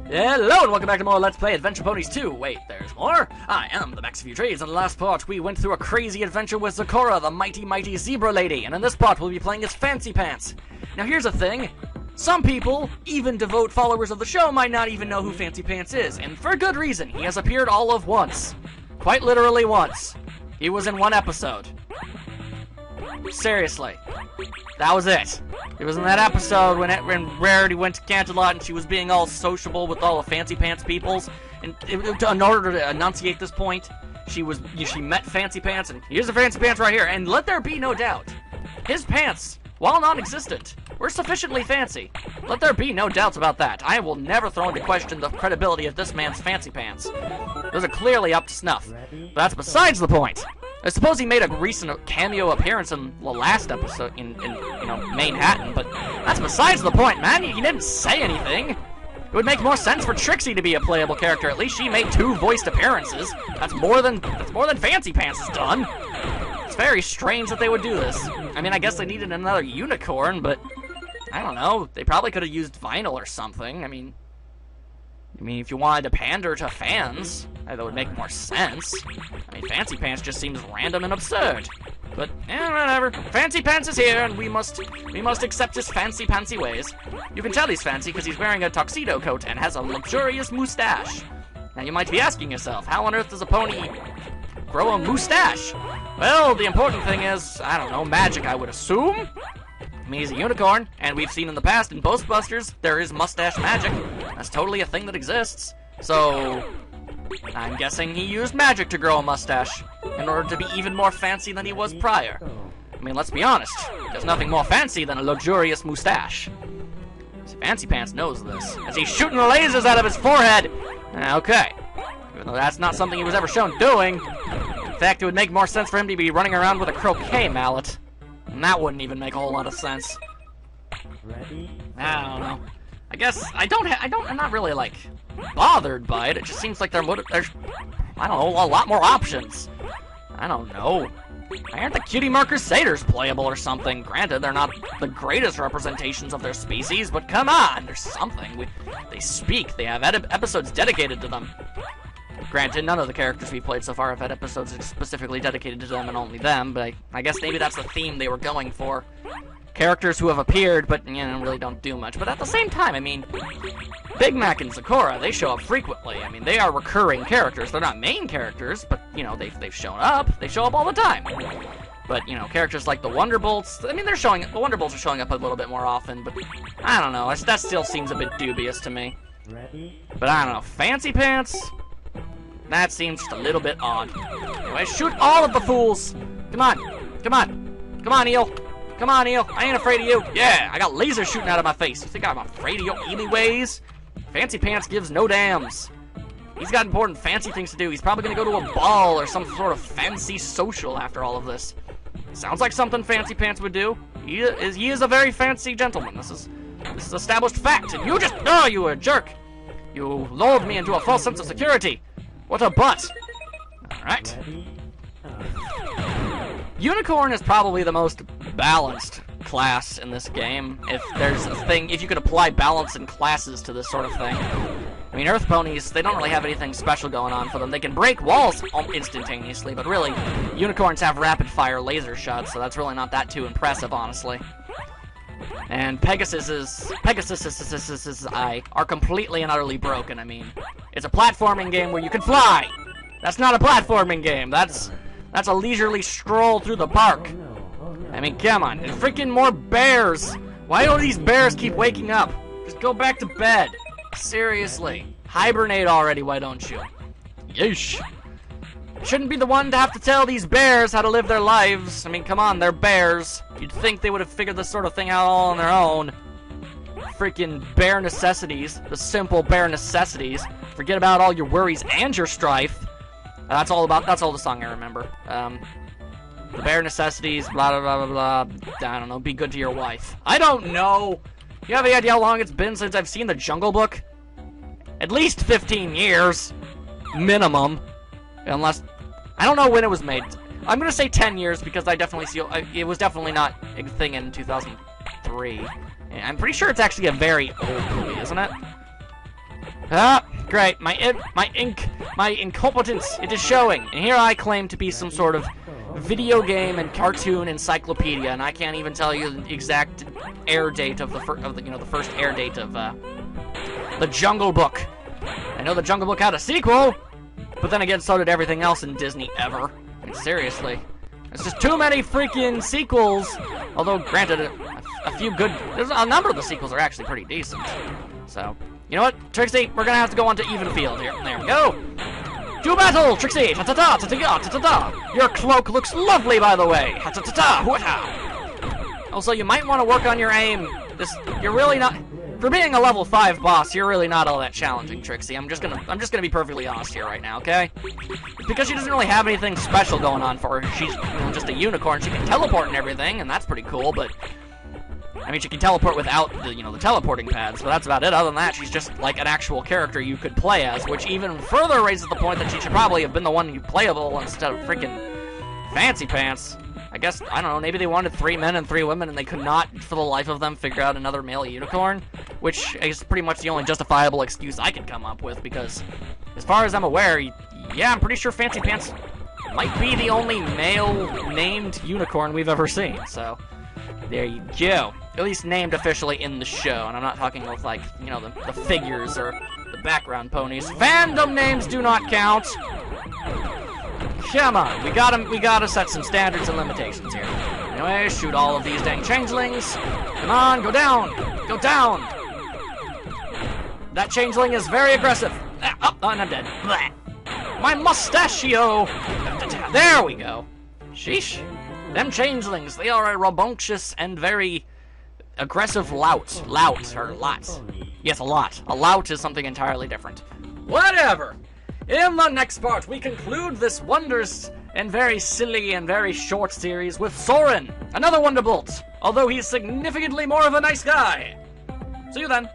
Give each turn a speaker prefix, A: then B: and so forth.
A: Hello and welcome back to more Let's Play Adventure Ponies 2. Wait, there's more? I am the Max of Trades. In the last part, we went through a crazy adventure with Sakura, the mighty zebra lady, and in this part, we'll be playing as Fancy Pants. Now here's the thing. Some people, even devout followers of the show, might not even know who Fancy Pants is, and for good reason. He has appeared all of once. Quite literally once. He was in one episode. Seriously. That was it. It was in that episode when Rarity went to Canterlot and she was being all sociable with all the Fancy Pants peoples. And in order to enunciate this point, she met Fancy Pants, and here's the Fancy Pants right here. And let there be no doubt, his pants, while non-existent, were sufficiently fancy. Let there be no doubts about that. I will never throw into question the credibility of this man's Fancy Pants. Those are clearly up to snuff. But that's besides the point. I suppose he made a recent cameo appearance in the last episode in Manhattan, but that's besides the point, man. He didn't say anything. It would make more sense for Trixie to be a playable character. At least she made 2 voiced appearances. That's more than Fancy Pants has done. It's very strange that they would do this. I mean, I guess they needed another unicorn, but I don't know. They probably could have used vinyl or something. I mean, if you wanted to pander to fans, that would make more sense. I mean, Fancy Pants just seems random and absurd. But, whatever. Fancy Pants is here, and we must accept his fancy ways. You can tell he's fancy because he's wearing a tuxedo coat and has a luxurious mustache. Now, you might be asking yourself, how on earth does a pony grow a mustache? Well, the important thing is, I don't know, magic, I would assume. I mean, he's a unicorn, and we've seen in the past in Ghostbusters, there is mustache magic. That's totally a thing that exists. So, I'm guessing he used magic to grow a mustache in order to be even more fancy than he was prior. I mean, let's be honest. There's nothing more fancy than a luxurious mustache. See, Fancy Pants knows this, as he's shooting lasers out of his forehead. Okay. Even though that's not something he was ever shown doing. In fact, it would make more sense for him to be running around with a croquet mallet. And that wouldn't even make a whole lot of sense.
B: Ready?
A: I don't know. I guess I'm not really, like, bothered by it. It just seems like there's, I don't know, a lot more options. I don't know. Why aren't the Cutie Mark Crusaders playable or something? Granted, they're not the greatest representations of their species, but come on, there's something. They speak. They have episodes dedicated to them. Granted, none of the characters we played so far have had episodes specifically dedicated to them and only them, but I guess maybe that's the theme they were going for. Characters who have appeared, but, really don't do much. But at the same time, I mean, Big Mac and Sakura, they show up frequently. I mean, they are recurring characters. They're not main characters, but, they've shown up. They show up all the time. But, characters like the Wonderbolts, I mean, the Wonderbolts are showing up a little bit more often, but I don't know. That still seems a bit dubious to me.
B: Ready?
A: But I don't know. Fancy Pants? That seems just a little bit odd. Anyway, shoot all of the fools! Come on! Come on! Come on, Eel! Come on, Eel! I ain't afraid of you! Yeah! I got lasers shooting out of my face! You think I'm afraid of you anyways? Fancy Pants gives no dams. He's got important fancy things to do. He's probably gonna go to a ball or some sort of fancy social after all of this. Sounds like something Fancy Pants would do. He is a very fancy gentleman. This is established fact, and you just... Oh, you were a jerk! You lulled me into a false sense of security! What a butt! Alright. Unicorn is probably the most balanced class in this game. If you could apply balance and classes to this sort of thing. I mean, Earth Ponies, they don't really have anything special going on for them. They can break walls instantaneously, but really, unicorns have rapid-fire laser shots, so that's really not that too impressive, honestly. And Pegasus's eye are completely and utterly broken. I mean, it's a platforming game where you can fly. That's not a platforming game. That's a leisurely stroll through the park. I mean, come on. And freaking more bears. Why don't these bears keep waking up? Just go back to bed. Seriously. Hibernate already, why don't you? Yeesh. Shouldn't be the one to have to tell these bears how to live their lives. I mean, come on, they're bears. You'd think they would have figured this sort of thing out all on their own. Freaking bare necessities. The simple bare necessities. Forget about all your worries and your strife. That's all the song I remember. The bare necessities, blah, blah, blah, blah, blah. I don't know, be good to your wife. I don't know. You have any idea how long it's been since I've seen The Jungle Book? At least 15 years. Minimum. Unless, I don't know when it was made. I'm gonna say 10 years because I definitely see it was definitely not a thing in 2003. And I'm pretty sure it's actually a very old movie, isn't it? Ah, great. My incompetence, it is showing. And here I claim to be some sort of video game and cartoon encyclopedia, and I can't even tell you the exact air date of the first air date of the Jungle Book. I know the Jungle Book had a sequel, but then again, so did everything else in Disney ever. I mean, seriously. There's just too many freaking sequels. Although, granted, a few good... There's a number of the sequels are actually pretty decent. So, you know what, Trixie? We're gonna have to go on to even field here. There we go. To battle, Trixie! Ta-ta-ta, ta-ta-ta, ta-ta-ta! Your cloak looks lovely, by the way! Ha-ta-ta-ta, hoo-ha! Also, you might want to work on your aim. You're really not... For being a level 5 boss, you're really not all that challenging, Trixie. I'm just gonna be perfectly honest here right now, okay? Because she doesn't really have anything special going on for her. She's just a unicorn. She can teleport and everything, and that's pretty cool, but... I mean, she can teleport without the teleporting pads, but that's about it. Other than that, she's just like an actual character you could play as, which even further raises the point that she should probably have been the one playable instead of freaking Fancy Pants. I guess, I don't know, maybe they wanted 3 men and 3 women and they could not, for the life of them, figure out another male unicorn, which is pretty much the only justifiable excuse I could come up with, because as far as I'm aware, yeah, I'm pretty sure Fancy Pants might be the only male-named unicorn we've ever seen, so there you go. At least named officially in the show, and I'm not talking with, like, the figures or the background ponies. Fandom names do not count! Come on, we gotta set some standards and limitations here. Anyway, shoot all of these dang changelings. Come on, go down! Go down! That changeling is very aggressive. Oh, and I'm dead. Blech. My mustachio! There we go. Sheesh. Them changelings, they are a rambunctious and very aggressive lout. Lout, or lot. Yes, a lot. A lout is something entirely different. Whatever! In the next part, we conclude this wondrous and very silly and very short series with Soren, another Wonderbolt, although he's significantly more of a nice guy. See you then.